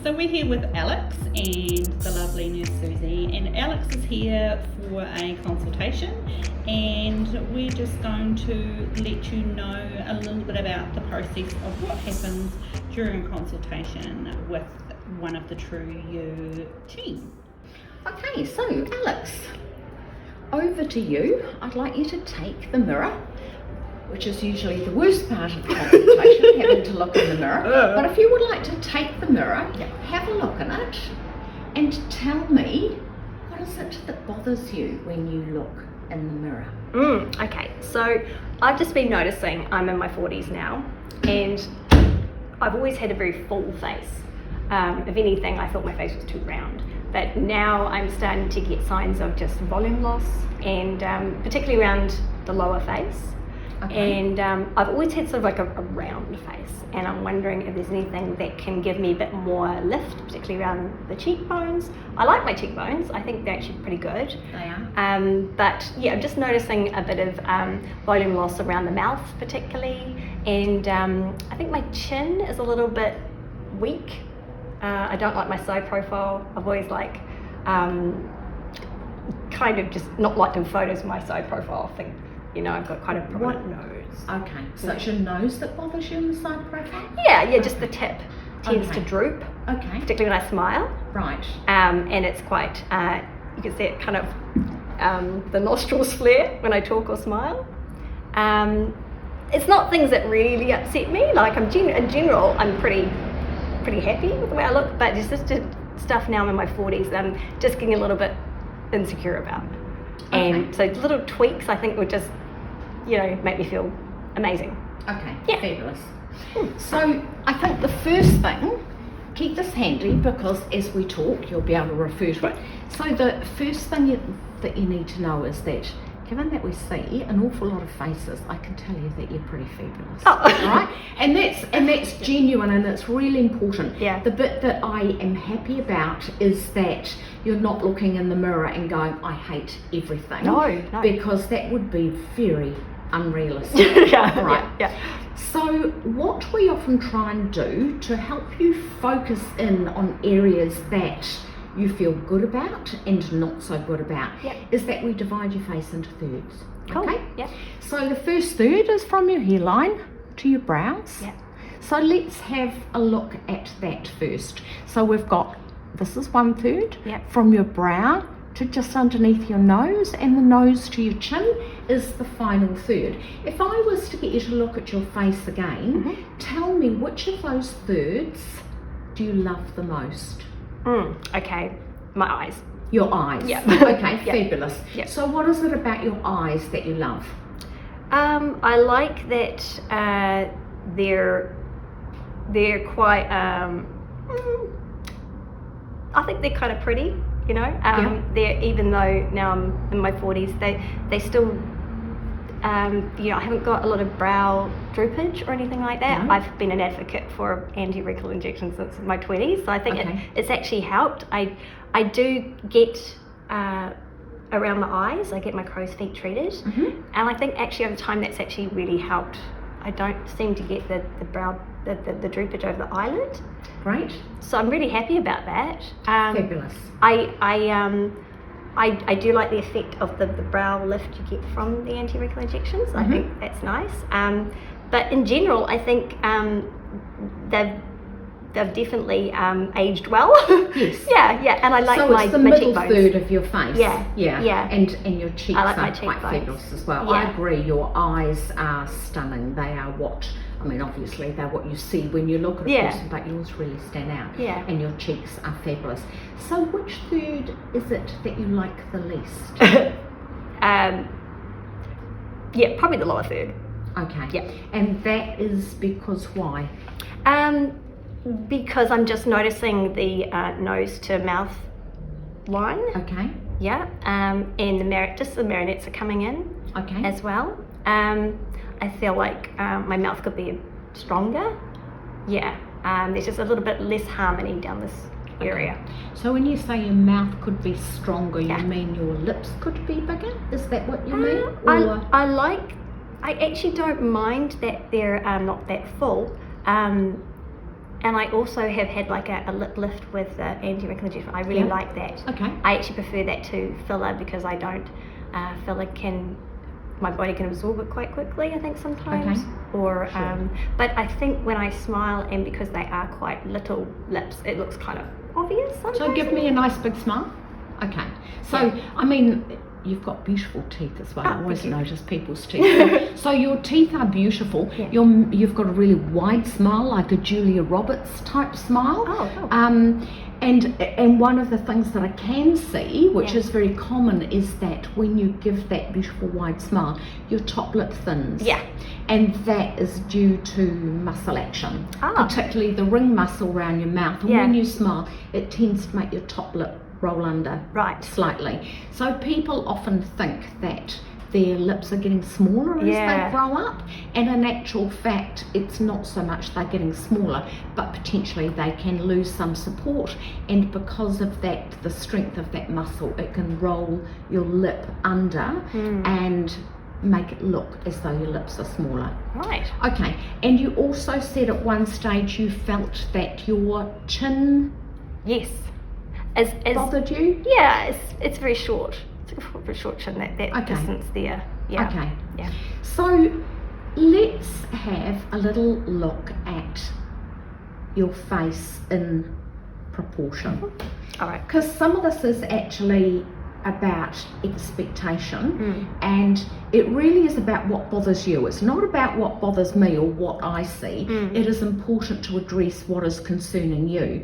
So we're here with Alex and the lovely Nurse Suzie, and Alex is here for a consultation, and we're just going to let you know a little bit about the process of what happens during a consultation with one of the TruYou team. Okay, so Alex, over to you. I'd like you to take the mirror, which is usually the worst part of the consultation, having to look in the mirror. But if you would like to take the mirror, have a look in it, and tell me, what is it that bothers you when you look in the mirror? Okay, so I've just been noticing I'm in my 40s now, and I've always had a very full face. If anything, I thought my face was too round. But now I'm starting to get signs of just volume loss, and particularly around the lower face. Okay. And I've always had sort of like a round face, and I'm wondering if there's anything that can give me a bit more lift, particularly around the cheekbones. I like my cheekbones. I think they're actually pretty good. They are. But yeah, I'm just noticing a bit of volume loss around the mouth particularly, and I think my chin is a little bit weak. I don't like my side profile. I've always like kind of just not liked in photos my side profile. I think, you know, I've got quite a prominent nose. Okay, so it's your nose that bothers you in the side profile? Yeah, just the tip tends to droop. Okay. Particularly when I smile. Right. And it's quite, you can see it kind of, the nostrils flare when I talk or smile. It's not things that really upset me. Like in general, I'm pretty happy with the way I look, but it's just stuff now I'm in my 40s that I'm just getting a little bit insecure about. And so little tweaks I think would just, you know, make me feel amazing. Okay, yeah. Fabulous. So I think the first thing, keep this handy because as we talk you'll be able to refer to it. So the first thing that you need to know is that given that we see an awful lot of faces, I can tell you that you're pretty fabulous. Oh. Right? And that's genuine, and it's really important. Yeah. The bit that I am happy about is that you're not looking in the mirror and going, I hate everything. No. Because that would be very unrealistic. Yeah. Right. Yeah. So what we often try and do to help you focus in on areas that you feel good about and not so good about is that we divide your face into thirds. Cool. Okay? Yeah. So the first third is from your hairline to your brows. Yeah. So let's have a look at that first. So we've got, this is 1/3 from your brow to just underneath your nose, and the nose to your chin is the final third. If I was to get you to look at your face again, tell me which of those thirds do you love the most? Okay, my eyes. Your eyes. Yeah. Okay, fabulous. Yeah. So what is it about your eyes that you love? I like that they're quite. I think they're kind of pretty. You know, they're, even though now I'm in my 40s, they still. You know, I haven't got a lot of brow droopage or anything like that. No. I've been an advocate for anti-wrinkle injections since my 20s, so I think it's actually helped. I do get around the eyes, I get my crow's feet treated, and I think actually over time that's actually really helped. I don't seem to get the brow, the droopage over the eyelid. Great. So I'm really happy about that. Fabulous. I do like the effect of the brow lift you get from the anti-wrinkle injections. I think that's nice. But in general, I think they've definitely aged well. Yes. yeah. And I like so my it's the my middle cheekbones. third of your face. Yeah. And your cheeks I like are my quite cheekbones. fabulous as well. Yeah. I agree. Your eyes are stunning. They are obviously they're what you see when you look at a person, but yours really stand out. Yeah. And your cheeks are fabulous. So which third is it that you like the least? Yeah, probably the lower third. Okay. Yeah. And that is because why? Because I'm just noticing the nose to mouth line. Okay. Yeah. And the marionettes are coming in. Okay. As well. I feel like my mouth could be stronger. Yeah. There's just a little bit less harmony down this area. So when you say your mouth could be stronger, you mean your lips could be bigger? Is that what you mean? Or? I actually don't mind that they're not that full. And I also have had like a lip lift with the anti-wrinkle injection. I really like that. Okay. I actually prefer that to filler because I don't, filler my body can absorb it quite quickly, I think sometimes. Okay. Or, but I think when I smile, and because they are quite little lips, it looks kind of obvious sometimes. So give me a nice big smile. Okay. So, I mean, you've got beautiful teeth as well. I always notice people's teeth. So your teeth are beautiful. Yeah. You've got a really wide smile, like a Julia Roberts type smile. Oh, cool. And one of the things that I can see, which is very common, is that when you give that beautiful wide smile, your top lip thins. Yeah. And that is due to muscle action, particularly the ring muscle around your mouth. And when you smile, it tends to make your top lip roll under slightly. So people often think that their lips are getting smaller as they grow up, and in actual fact it's not so much they're getting smaller, but potentially they can lose some support, and because of that, the strength of that muscle, it can roll your lip under and make it look as though your lips are smaller. Right. Okay. And you also said at one stage you felt that your chin As bothered you? Yeah, it's very short. It's a very short chin, that distance there. Yeah. Okay. Yeah. So let's have a little look at your face in proportion. All right. Because some of this is actually about expectation, and it really is about what bothers you. It's not about what bothers me or what I see. It is important to address what is concerning you.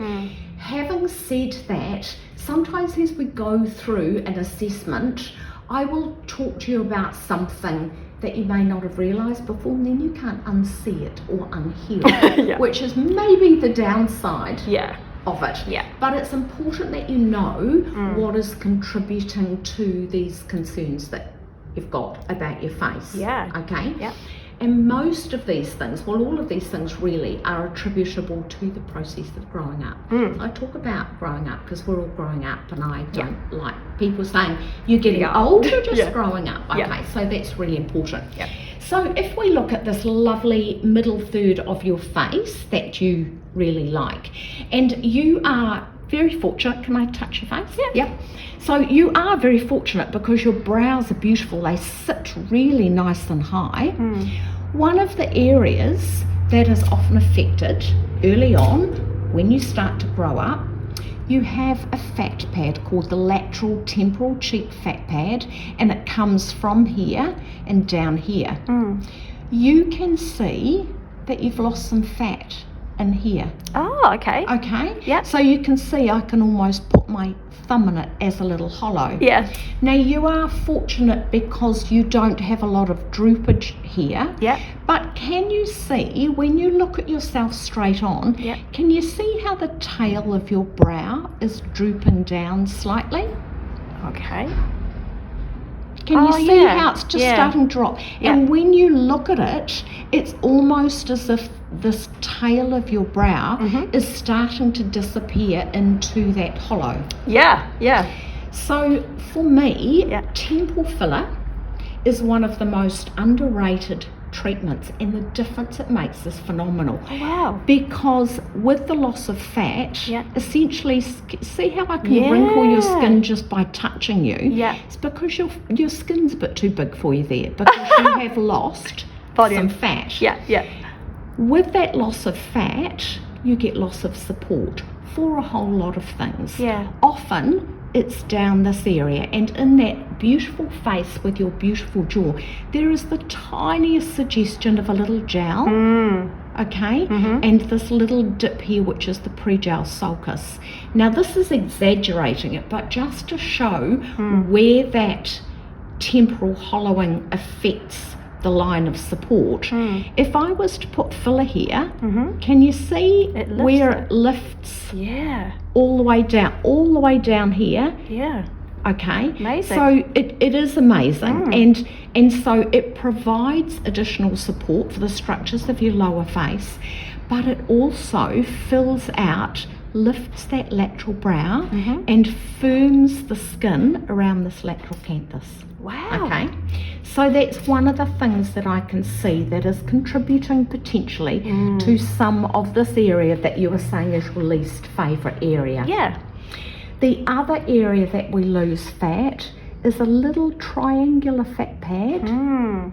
Having said that, sometimes as we go through an assessment, I will talk to you about something that you may not have realised before, and then you can't unsee it or unhear it, which is maybe the downside of it. But it's important that you know what is contributing to these concerns that you've got about your face. Okay? And most of these things, well, all of these things really are attributable to the process of growing up. I talk about growing up because we're all growing up, and I don't like people saying you're getting old, you're just growing up. Okay, so that's really important. So if we look at this lovely middle third of your face that you really like, and you are very fortunate. Can I touch your face? Yep. So you are very fortunate because your brows are beautiful. They sit really nice and high. One of the areas that is often affected early on when you start to grow up, you have a fat pad called the lateral temporal cheek fat pad, and it comes from here and down here. You can see that you've lost some fat in here. Oh, okay. Okay? Yep. So you can see I can almost put my thumb in it as a little hollow. Yeah. Now you are fortunate because you don't have a lot of droopage here. Yeah. But can you see, when you look at yourself straight on, can you see how the tail of your brow is drooping down slightly? Okay. Can you see how it's just starting to drop? And when you look at it, it's almost as if this tail of your brow is starting to disappear into that hollow. So for me, temple filler is one of the most underrated treatments, and the difference it makes is phenomenal. Oh, wow. Because with the loss of fat, essentially, see how I can wrinkle your skin just by touching you? It's because your skin's a bit too big for you there, because you have lost some fat. With that loss of fat, you get loss of support for a whole lot of things. Often it's down this area, and in that beautiful face with your beautiful jaw, there is the tiniest suggestion of a little jowl. Okay, and this little dip here, which is the pre-jowl sulcus. Now this is exaggerating it, but just to show where that temporal hollowing affects the line of support. If I was to put filler here, can you see where it lifts? All the way down here. Okay. Amazing. So it is amazing, and so it provides additional support for the structures of your lower face, but it also fills out lifts that lateral brow and firms the skin around this lateral canthus. Wow. Okay, so that's one of the things that I can see that is contributing potentially to some of this area that you were saying is your least favourite area. Yeah. The other area that we lose fat is a little triangular fat pad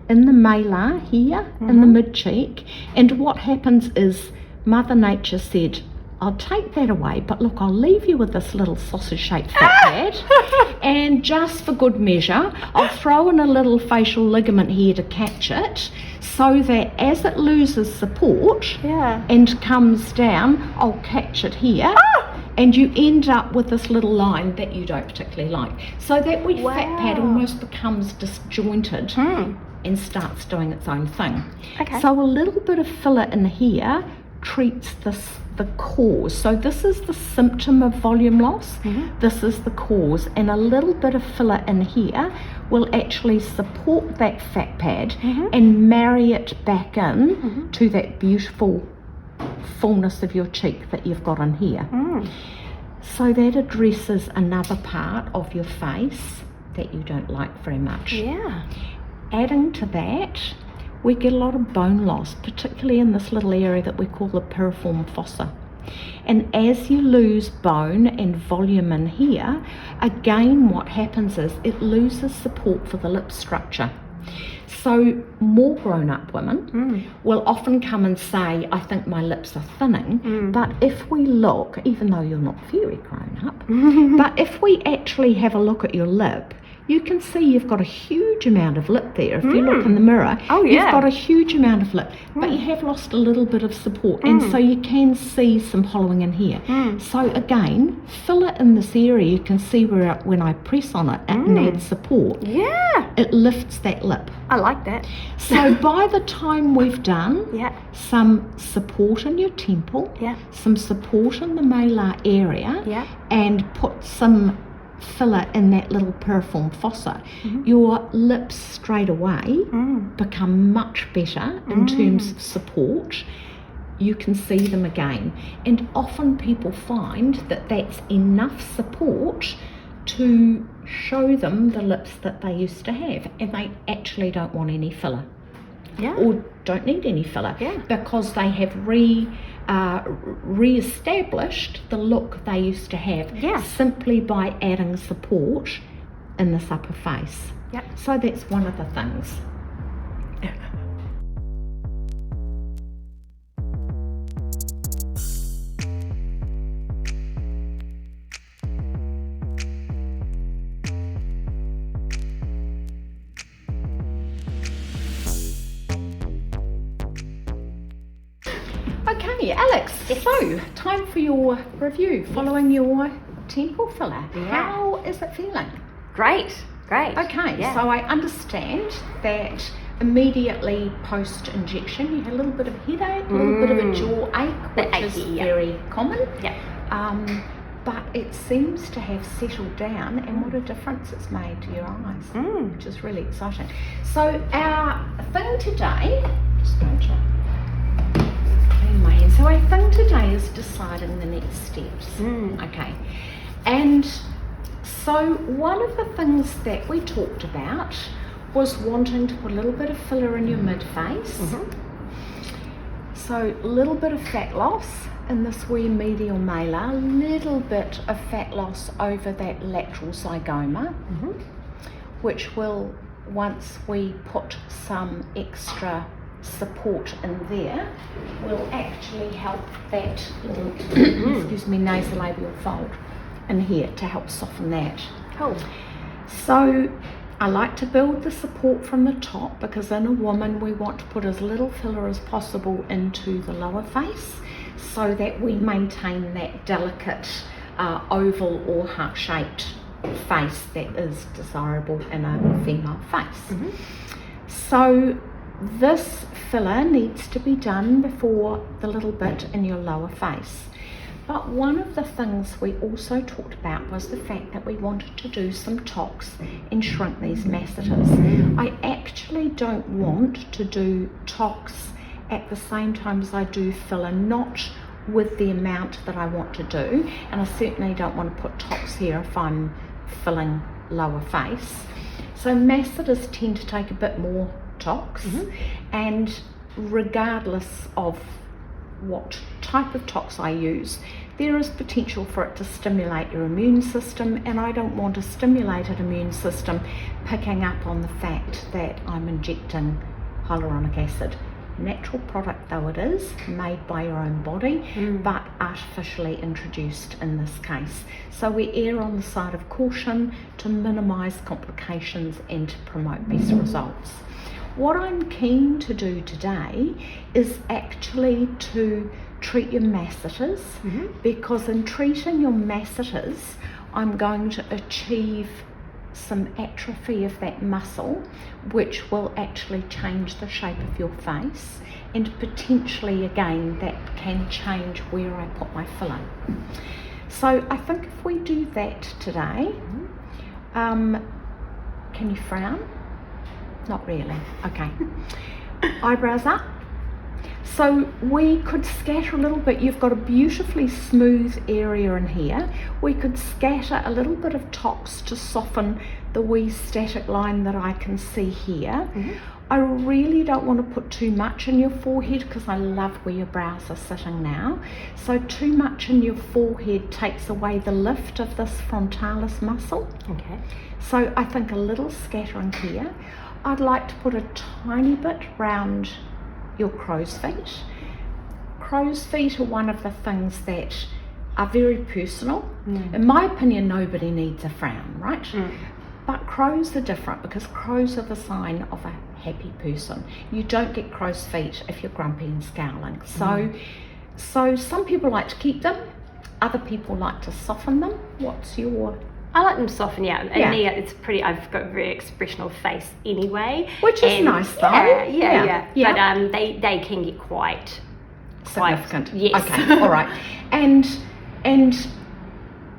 in the malar here, in the mid-cheek, and what happens is Mother Nature said, I'll take that away, but look, I'll leave you with this little sausage-shaped fat pad, and just for good measure, I'll throw in a little facial ligament here to catch it, so that as it loses support and comes down, I'll catch it here, and you end up with this little line that you don't particularly like. So that wee fat pad almost becomes disjointed and starts doing its own thing. Okay. So a little bit of filler in here treats the cause. So this is the symptom of volume loss, this is the cause, and a little bit of filler in here will actually support that fat pad and marry it back in to that beautiful fullness of your cheek that you've got in here. So that addresses another part of your face that you don't like very much. Yeah. Adding to that, we get a lot of bone loss, particularly in this little area that we call the piriform fossa. And as you lose bone and volume in here, again what happens is it loses support for the lip structure. So more grown-up women will often come and say, I think my lips are thinning, but if we look, even though you're not very grown-up, but if we actually have a look at your lip, you can see you've got a huge amount of lip there. If you look in the mirror, you've got a huge amount of lip, but you have lost a little bit of support, and so you can see some hollowing in here. So again, fill it in this area. You can see where when I press on it and add support, it lifts that lip. I like that. So by the time we've done some support in your temple, some support in the malar area, and put some filler in that little piriform fossa, your lips straight away become much better in terms of support. You can see them again, and often people find that that's enough support to show them the lips that they used to have, and they actually don't want any filler or don't need any filler because they have re-established the look they used to have simply by adding support in this upper face. So that's one of the things. Okay, Alex, so time for your review following your temple filler. How is it feeling? Great. Okay, so I understand that immediately post injection you had a little bit of headache, a little bit of a jaw ache, which is very common. But it seems to have settled down, and what a difference it's made to your eyes, which is really exciting. So our thing today, just going to clean my hands. So our thing today is deciding the next steps. Okay, and so one of the things that we talked about was wanting to put a little bit of filler in your mid-face. So a little bit of fat loss in this wee medial malar, a little bit of fat loss over that lateral zygoma, which will, once we put some extra support in there, will actually help that little excuse me, nasolabial fold in here to help soften that. Cool. So I like to build the support from the top, because in a woman we want to put as little filler as possible into the lower face so that we maintain that delicate oval or heart-shaped face that is desirable in a female face. So this filler needs to be done before the little bit in your lower face. But one of the things we also talked about was the fact that we wanted to do some tox and shrink these masseters. I actually don't want to do tox at the same time as I do filler, not with the amount that I want to do, and I certainly don't want to put tops here if I'm filling lower face. So masseters tend to take a bit more tox, and regardless of what type of tox I use, there is potential for it to stimulate your immune system, and I don't want a stimulated immune system picking up on the fact that I'm injecting hyaluronic acid. Natural product though it is, made by your own body, but artificially introduced in this case. So we err on the side of caution to minimise complications and to promote best results. What I'm keen to do today is actually to treat your masseters, because in treating your masseters, I'm going to achieve some atrophy of that muscle, which will actually change the shape of your face, and potentially again that can change where I put my filler. So I think if we do that today, can you frown? Not really. Okay. Eyebrows up. So we could scatter a little bit. You've got a beautifully smooth area in here. We could scatter a little bit of tox to soften the wee static line that I can see here. I really don't want to put too much in your forehead because I love where your brows are sitting now. So too much in your forehead takes away the lift of this frontalis muscle. Okay. So I think a little scattering here. I'd like to put a tiny bit round your crow's feet. Crow's feet are one of the things that are very personal. In my opinion, nobody needs a frown, right? But crows are different because crows are the sign of a happy person. You don't get crow's feet if you're grumpy and scowling. So some people like to keep them, other people like to soften them. What's your... I like them soften, yeah. And me, it's pretty, I've got a very expressional face anyway. Which is nice though. Yeah. But they can get quite significant. Yes. Okay, all right. And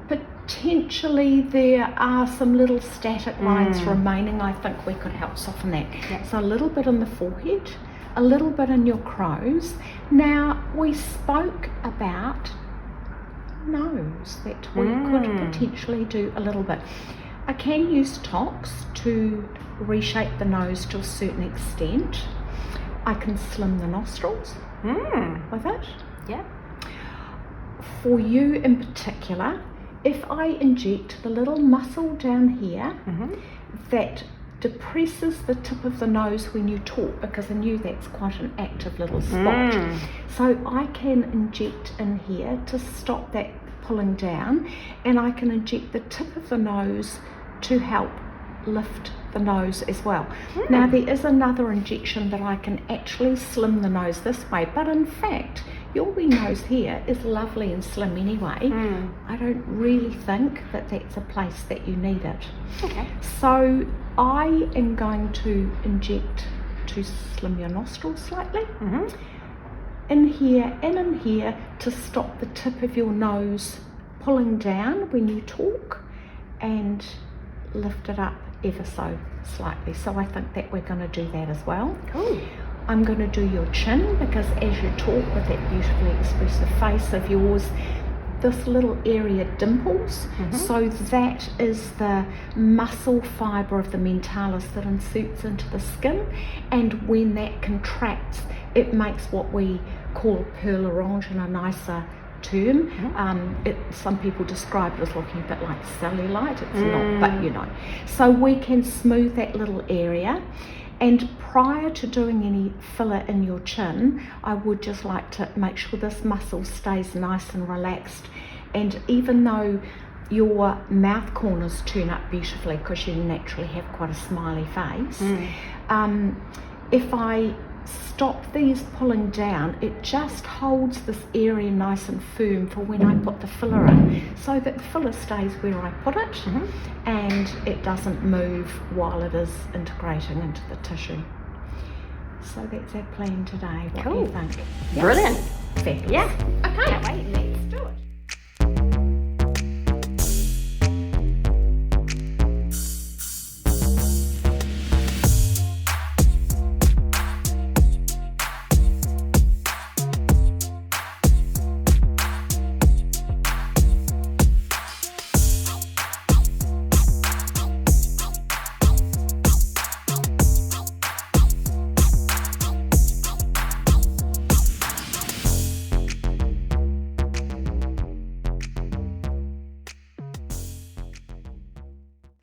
potentially there are some little static lines remaining. I think we could help soften that. So a little bit in the forehead, a little bit in your crows. Now, we spoke about nose that we could potentially do a little bit. I can use tox to reshape the nose to a certain extent. I can slim the nostrils with it. Yeah. For you in particular, if I inject the little muscle down here that depresses the tip of the nose when you talk, because I knew that's quite an active little spot. So I can inject in here to stop that pulling down, and I can inject the tip of the nose to help lift the nose as well. Now there is another injection that I can actually slim the nose this way, but in fact your wee nose here is lovely and slim anyway. I don't really think that that's a place that you need it. Okay. So I am going to inject to slim your nostrils slightly. In here and in here to stop the tip of your nose pulling down when you talk, and lift it up ever so slightly. So I think that we're going to do that as well. Cool. I'm going to do your chin, because as you talk with that beautifully expressive face of yours, this little area dimples. So that is the muscle fibre of the mentalis that inserts into the skin, and when that contracts, it makes what we call pearl orange in a nicer term. Some people describe it as looking a bit like cellulite. It's not, but you know. So we can smooth that little area. And prior to doing any filler in your chin, I would just like to make sure this muscle stays nice and relaxed. And even though your mouth corners turn up beautifully because you naturally have quite a smiley face, if I stop these pulling down, it just holds this area nice and firm for when I put the filler in, so that the filler stays where I put it and it doesn't move while it is integrating into the tissue. So that's our plan today. What do you think? Brilliant. Fabulous. Yeah. Okay. Can't wait. Let's do it.